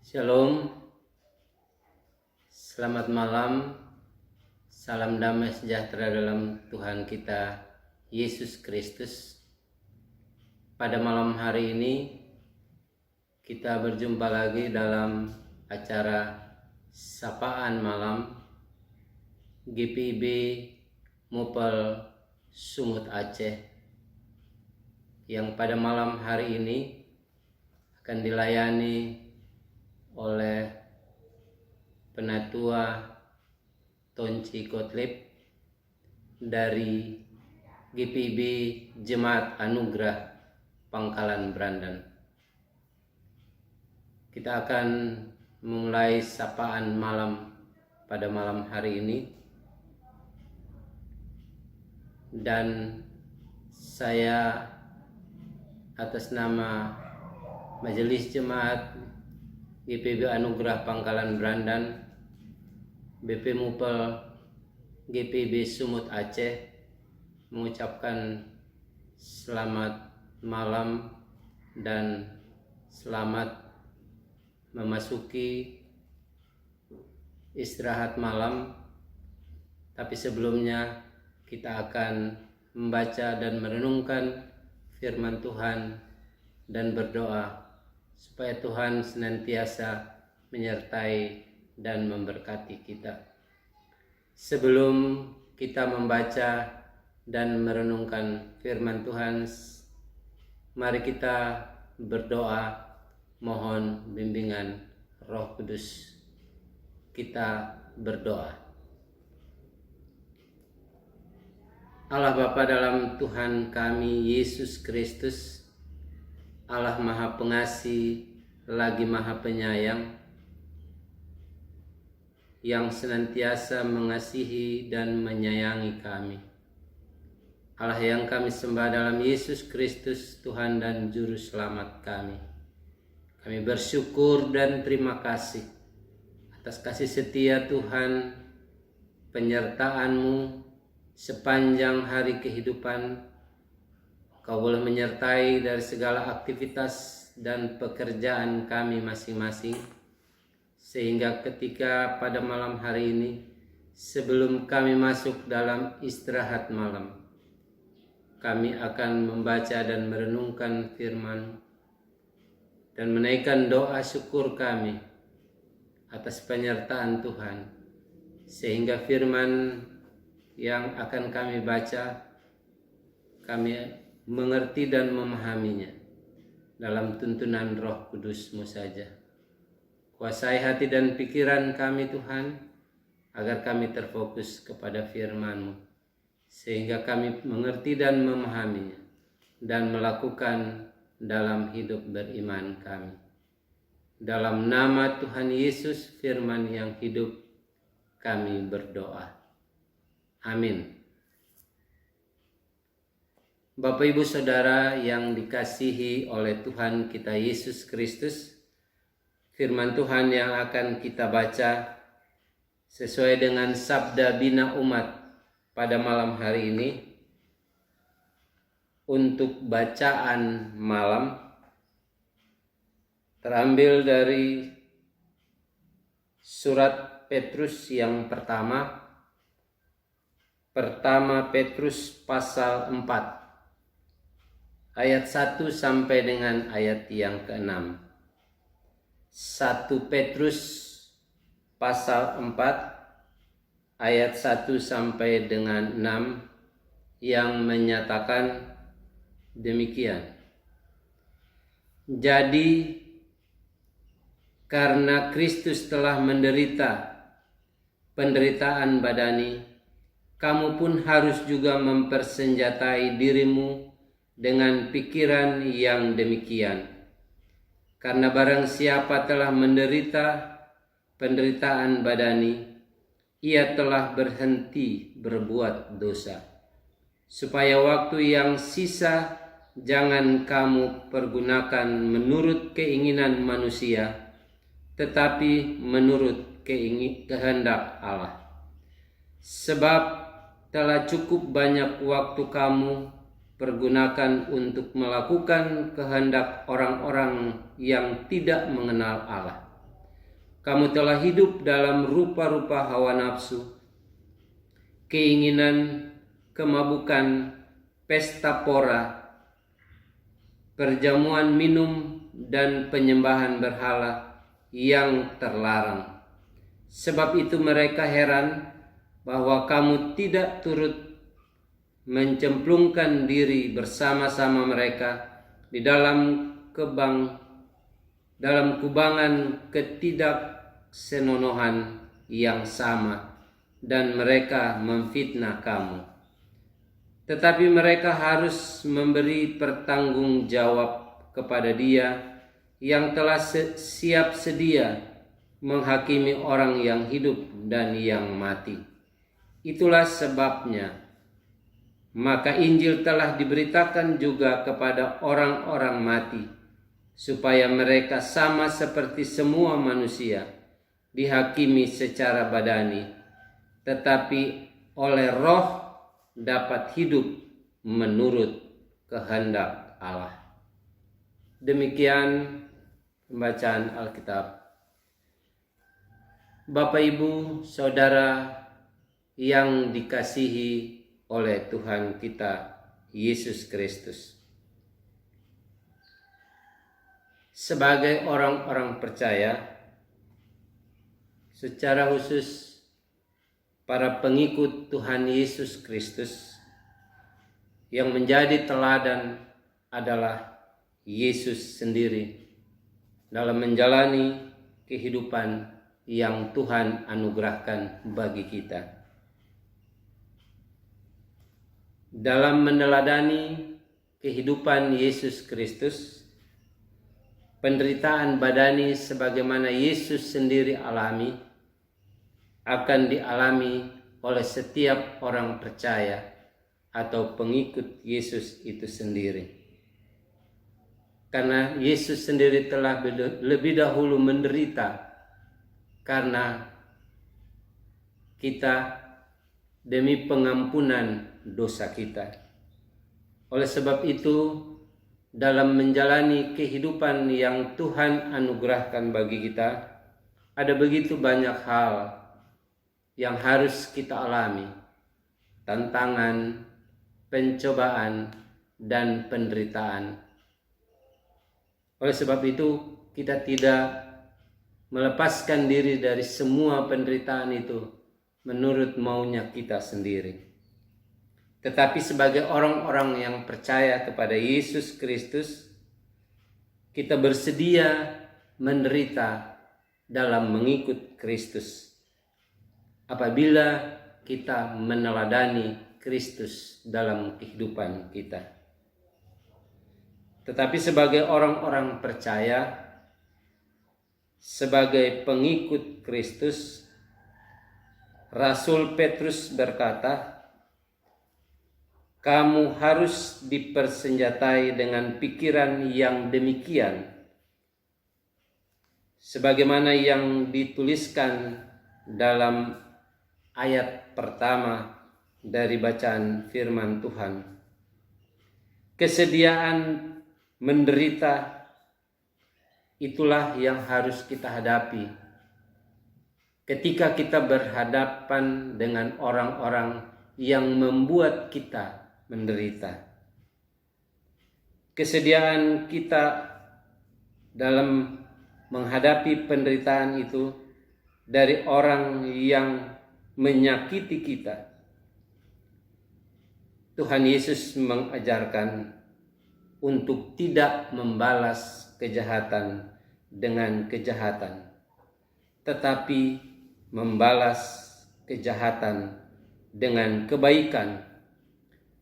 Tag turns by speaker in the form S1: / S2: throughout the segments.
S1: Shalom, selamat malam, salam damai sejahtera dalam Tuhan kita Yesus Kristus. Pada malam hari ini kita berjumpa lagi dalam acara Sapaan Malam GPIB Mupel Sumut Aceh, yang pada malam hari ini akan dilayani oleh Penatua Tonci Kotlib dari GPIB Jemaat Anugerah Pangkalan Brandan. Kita akan memulai sapaan malam pada malam hari ini, dan saya atas nama Majelis Jemaat GPIB Anugerah Pangkalan Brandan, BP Mupel GPIB Sumut Aceh mengucapkan selamat malam dan selamat memasuki istirahat malam. Tapi sebelumnya kita akan membaca dan merenungkan firman Tuhan dan berdoa supaya Tuhan senantiasa menyertai dan memberkati kita. Sebelum kita membaca dan merenungkan firman Tuhan, mari kita berdoa mohon bimbingan Roh Kudus. Kita berdoa. Allah Bapa dalam Tuhan kami Yesus Kristus, Allah Maha Pengasih lagi Maha Penyayang, yang senantiasa mengasihi dan menyayangi kami. Allah yang kami sembah dalam Yesus Kristus, Tuhan dan Juru Selamat kami. Kami bersyukur dan terima kasih atas kasih setia Tuhan, penyertaan-Mu sepanjang hari kehidupan. Kau boleh menyertai dari segala aktivitas dan pekerjaan kami masing-masing, sehingga ketika pada malam hari ini, sebelum kami masuk dalam istirahat malam, kami akan membaca dan merenungkan firman dan menaikkan doa syukur kami atas penyertaan Tuhan, sehingga firman yang akan kami baca kami mengerti dan memahaminya dalam tuntunan Roh Kudus-Mu saja. Kuasai hati dan pikiran kami Tuhan, agar kami terfokus kepada firman-Mu, sehingga kami mengerti dan memahaminya dan melakukan dalam hidup beriman kami. Dalam nama Tuhan Yesus firman yang hidup, kami berdoa. Amin. Bapak Ibu Saudara yang dikasihi oleh Tuhan kita Yesus Kristus, firman Tuhan yang akan kita baca sesuai dengan sabda bina umat pada malam hari ini. Untuk bacaan malam terambil dari surat Petrus yang pertama Petrus pasal 4. Ayat 1 sampai dengan ayat yang ke-6. 1 Petrus pasal 4 ayat 1 sampai dengan 6 yang menyatakan demikian. Jadi karena Kristus telah menderita penderitaan badani, kamu pun harus juga mempersenjatai dirimu dengan pikiran yang demikian. Karena barang siapa telah menderita penderitaan badani, ia telah berhenti berbuat dosa, supaya waktu yang sisa jangan kamu pergunakan menurut keinginan manusia, tetapi menurut kehendak Allah. Sebab telah cukup banyak waktu kamu pergunakan untuk melakukan kehendak orang-orang yang tidak mengenal Allah. kamu telah hidup dalam rupa-rupa hawa nafsu, keinginan, kemabukan, pesta pora, perjamuan minum, dan penyembahan berhala yang terlarang. Sebab itu mereka heran bahwa kamu tidak turut mencemplungkan diri bersama-sama mereka di dalam kubangan ketidaksenonohan yang sama, dan mereka memfitnah kamu. Tetapi mereka harus memberi pertanggung jawab kepada Dia yang telah siap sedia menghakimi orang yang hidup dan yang mati. Itulah sebabnya maka Injil telah diberitakan juga kepada orang-orang mati, supaya mereka sama seperti semua manusia, dihakimi secara badani, tetapi oleh Roh dapat hidup menurut kehendak Allah. Demikian pembacaan Alkitab. Bapak, Ibu, Saudara yang dikasihi oleh Tuhan kita Yesus Kristus. Sebagai orang-orang percaya, secara khusus para pengikut Tuhan Yesus Kristus, yang menjadi teladan adalah Yesus sendiri dalam menjalani kehidupan yang Tuhan anugerahkan bagi kita. Dalam meneladani kehidupan Yesus Kristus, penderitaan badani sebagaimana Yesus sendiri alami akan dialami oleh setiap orang percaya atau pengikut Yesus itu sendiri. Karena Yesus sendiri telah lebih dahulu menderita karena kita demi pengampunan dosa kita. Oleh sebab itu, dalam menjalani kehidupan yang Tuhan anugerahkan bagi kita, ada begitu banyak hal yang harus kita alami, tantangan, pencobaan, dan penderitaan. Oleh sebab itu, kita tidak melepaskan diri dari semua penderitaan itu menurut maunya kita sendiri. Tetapi sebagai orang-orang yang percaya kepada Yesus Kristus, kita bersedia menderita dalam mengikut Kristus apabila kita meneladani Kristus dalam kehidupan kita. Tetapi sebagai orang-orang percaya, sebagai pengikut Kristus, Rasul Petrus berkata, kamu harus dipersenjatai dengan pikiran yang demikian, sebagaimana yang dituliskan dalam ayat pertama dari bacaan firman Tuhan. Kesediaan menderita itulah yang harus kita hadapi ketika kita berhadapan dengan orang-orang yang membuat kita menderita. Kesediaan kita dalam menghadapi penderitaan itu dari orang yang menyakiti kita. Tuhan Yesus mengajarkan untuk tidak membalas kejahatan dengan kejahatan, tetapi membalas kejahatan dengan kebaikan,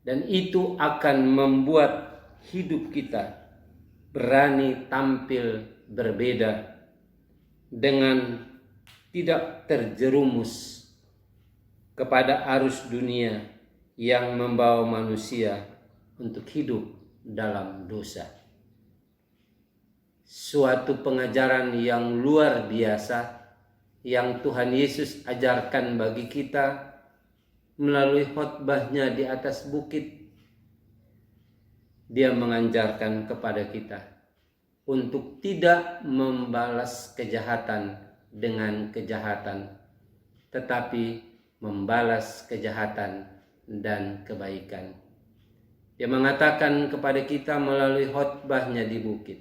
S1: dan itu akan membuat hidup kita berani tampil berbeda dengan tidak terjerumus kepada arus dunia yang membawa manusia untuk hidup dalam dosa. Suatu pengajaran yang luar biasa yang Tuhan Yesus ajarkan bagi kita melalui khotbahnya di atas bukit. Dia mengajarkan kepada kita untuk tidak membalas kejahatan dengan kejahatan, tetapi membalas kejahatan dan kebaikan. Dia mengatakan kepada kita melalui khotbahnya di bukit,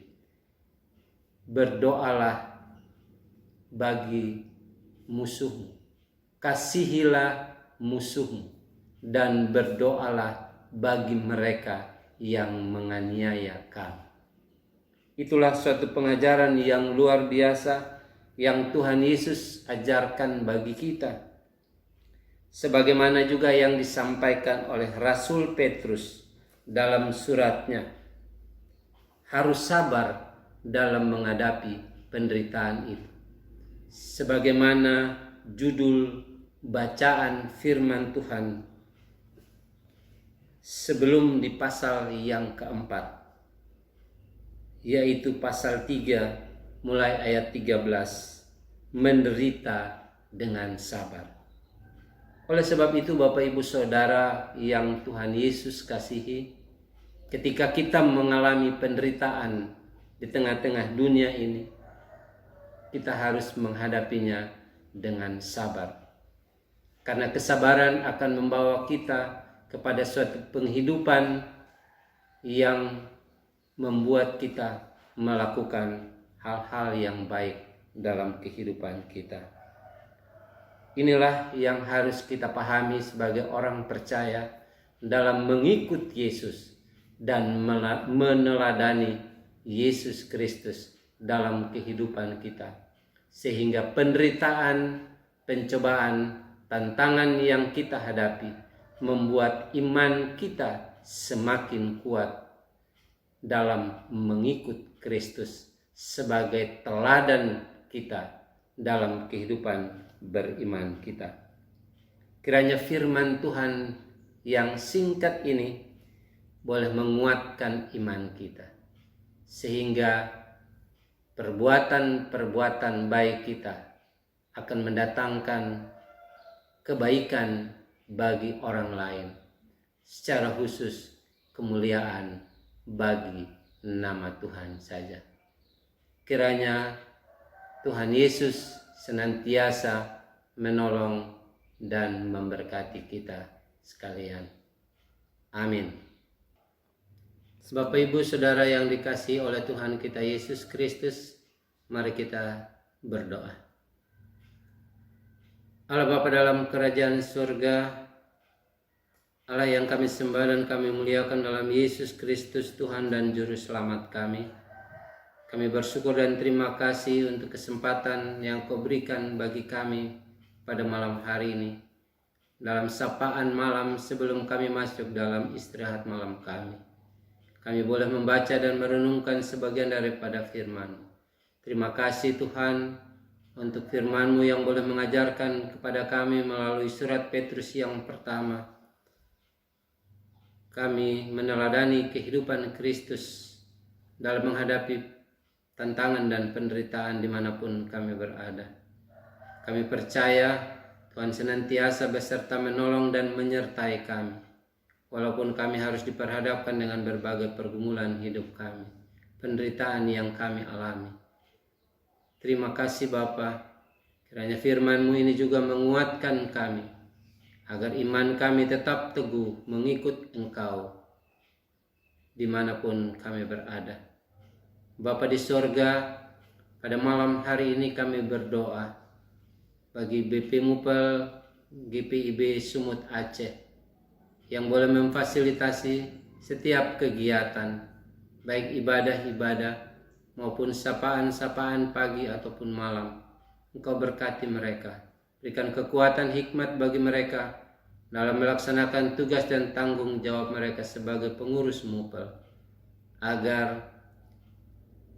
S1: berdoalah bagi musuhmu, kasihilah musuhmu, dan berdoalah bagi mereka yang menganiaya kamu. Itulah suatu pengajaran yang luar biasa yang Tuhan Yesus ajarkan bagi kita. Sebagaimana juga yang disampaikan oleh Rasul Petrus dalam suratnya, harus sabar dalam menghadapi penderitaan itu. Sebagaimana judul bacaan firman Tuhan sebelum di pasal yang keempat, yaitu pasal 3 mulai ayat 13, menderita dengan sabar. Oleh sebab itu Bapak Ibu Saudara yang Tuhan Yesus kasihi, ketika kita mengalami penderitaan di tengah-tengah dunia ini, kita harus menghadapinya dengan sabar. Karena kesabaran akan membawa kita kepada suatu penghidupan yang membuat kita melakukan hal-hal yang baik dalam kehidupan kita. Inilah yang harus kita pahami sebagai orang percaya dalam mengikut Yesus dan meneladani Yesus Kristus dalam kehidupan kita. Sehingga penderitaan, pencobaan, tantangan yang kita hadapi membuat iman kita semakin kuat dalam mengikut Kristus sebagai teladan kita dalam kehidupan beriman kita. Kiranya firman Tuhan yang singkat ini boleh menguatkan iman kita, sehingga perbuatan-perbuatan baik kita akan mendatangkan kebaikan bagi orang lain, secara khusus kemuliaan bagi nama Tuhan saja. Kiranya Tuhan Yesus senantiasa menolong dan memberkati kita sekalian. Amin. Bapak Ibu Saudara yang dikasihi oleh Tuhan kita Yesus Kristus, mari kita berdoa. Allah Bapa dalam kerajaan surga, Allah yang kami sembah dan kami muliakan dalam Yesus Kristus Tuhan dan Juru Selamat kami. Kami bersyukur dan terima kasih untuk kesempatan yang Kau berikan bagi kami pada malam hari ini, dalam sapaan malam sebelum kami masuk dalam istirahat malam kami. Kami boleh membaca dan merenungkan sebagian daripada firman. Terima kasih Tuhan untuk firman-Mu yang boleh mengajarkan kepada kami melalui surat Petrus yang pertama. Kami meneladani kehidupan Kristus dalam menghadapi tantangan dan penderitaan dimanapun kami berada. Kami percaya Tuhan senantiasa beserta menolong dan menyertai kami, walaupun kami harus diperhadapkan dengan berbagai pergumulan hidup kami, penderitaan yang kami alami. Terima kasih Bapa, kiranya firman-Mu ini juga menguatkan kami, agar iman kami tetap teguh mengikut Engkau dimanapun kami berada. Bapa di sorga, pada malam hari ini kami berdoa bagi BP Mupel GPIB Sumut Aceh yang boleh memfasilitasi setiap kegiatan, baik ibadah-ibadah maupun sapaan-sapaan pagi ataupun malam. Engkau berkati mereka, berikan kekuatan hikmat bagi mereka dalam melaksanakan tugas dan tanggung jawab mereka sebagai pengurus Mupel, agar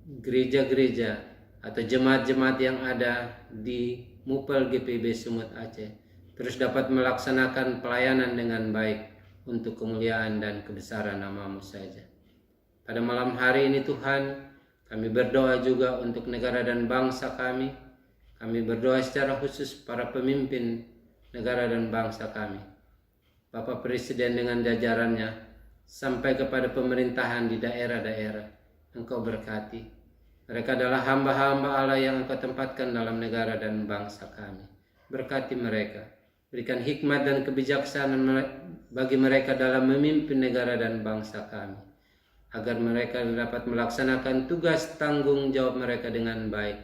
S1: gereja-gereja atau jemaat-jemaat yang ada di Mupel GPIB Sumut Aceh terus dapat melaksanakan pelayanan dengan baik untuk kemuliaan dan kebesaran nama-Mu saja. Pada malam hari ini Tuhan, kami berdoa juga untuk negara dan bangsa kami. Kami berdoa secara khusus para pemimpin negara dan bangsa kami, Bapak Presiden dengan jajarannya, sampai kepada pemerintahan di daerah-daerah. Engkau berkati. Mereka adalah hamba-hamba Allah yang Engkau tempatkan dalam negara dan bangsa kami. Berkati mereka, berikan hikmat dan kebijaksanaan bagi mereka dalam memimpin negara dan bangsa kami, agar mereka dapat melaksanakan tugas tanggung jawab mereka dengan baik,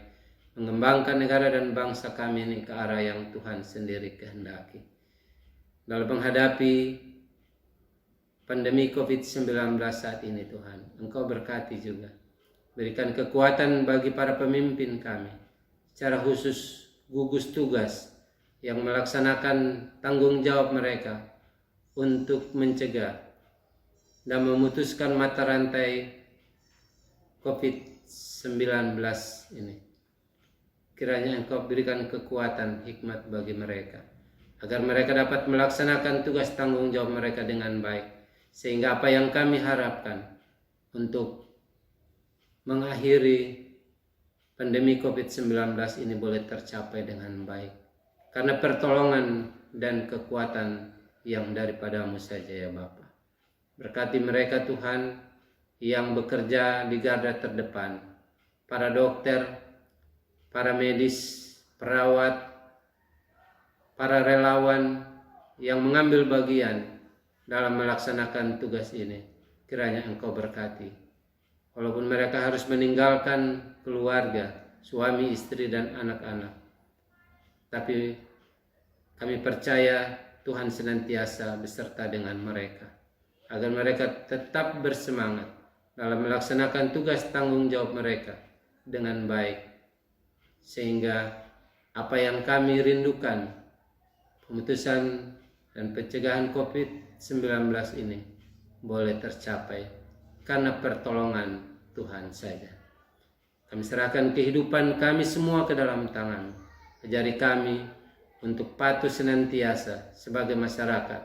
S1: mengembangkan negara dan bangsa kami ini ke arah yang Tuhan sendiri kehendaki. Dalam menghadapi pandemi COVID-19 saat ini, Tuhan, Engkau berkati juga. Berikan kekuatan bagi para pemimpin kami, secara khusus gugus tugas yang melaksanakan tanggung jawab mereka untuk mencegah dan memutuskan mata rantai COVID-19 ini. Kiranya Engkau berikan kekuatan, hikmat bagi mereka, agar mereka dapat melaksanakan tugas tanggung jawab mereka dengan baik, sehingga apa yang kami harapkan untuk mengakhiri pandemi COVID-19 ini boleh tercapai dengan baik, karena pertolongan dan kekuatan yang daripadamu saja ya Bapa. Berkati mereka Tuhan yang bekerja di garda terdepan, para dokter, para medis, perawat, para relawan yang mengambil bagian dalam melaksanakan tugas ini. Kiranya Engkau berkati. Walaupun mereka harus meninggalkan keluarga, suami, istri, dan anak-anak, tapi kami percaya Tuhan senantiasa beserta dengan mereka, agar mereka tetap bersemangat dalam melaksanakan tugas tanggung jawab mereka dengan baik, sehingga apa yang kami rindukan, pemutusan dan pencegahan COVID-19 ini boleh tercapai karena pertolongan Tuhan saja. Kami serahkan kehidupan kami semua ke dalam tangan. Ajari kami untuk patuh senantiasa sebagai masyarakat,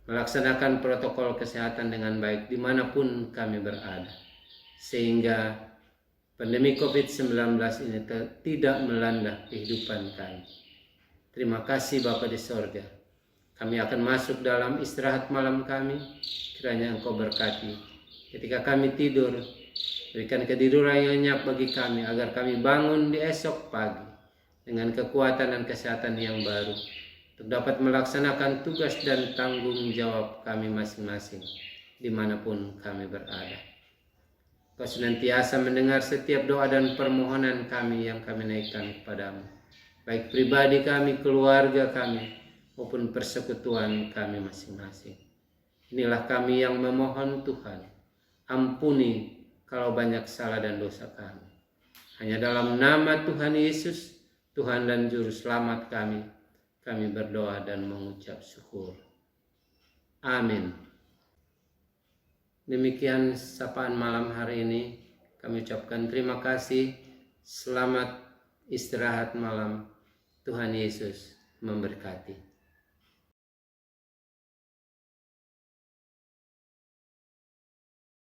S1: melaksanakan protokol kesehatan dengan baik dimanapun kami berada, sehingga pandemi COVID-19 ini tidak melanda kehidupan kami. Terima kasih Bapa di sorga. Kami akan masuk dalam istirahat malam kami. Kiranya Engkau berkati. Ketika kami tidur, berikan ketiduran yang nyenyak bagi kami, agar kami bangun di esok pagi dengan kekuatan dan kesehatan yang baru, untuk dapat melaksanakan tugas dan tanggung jawab kami masing-masing dimanapun kami berada. Kau senantiasa mendengar setiap doa dan permohonan kami yang kami naikkan kepadamu, baik pribadi kami, keluarga kami, maupun persekutuan kami masing-masing. Inilah kami yang memohon Tuhan, ampuni kalau banyak salah dan dosa kami. Hanya dalam nama Tuhan Yesus, Tuhan dan Juru Selamat kami berdoa dan mengucap syukur. Amin. Demikian sapaan malam hari ini. Kami ucapkan terima kasih. Selamat istirahat malam. Tuhan Yesus memberkati.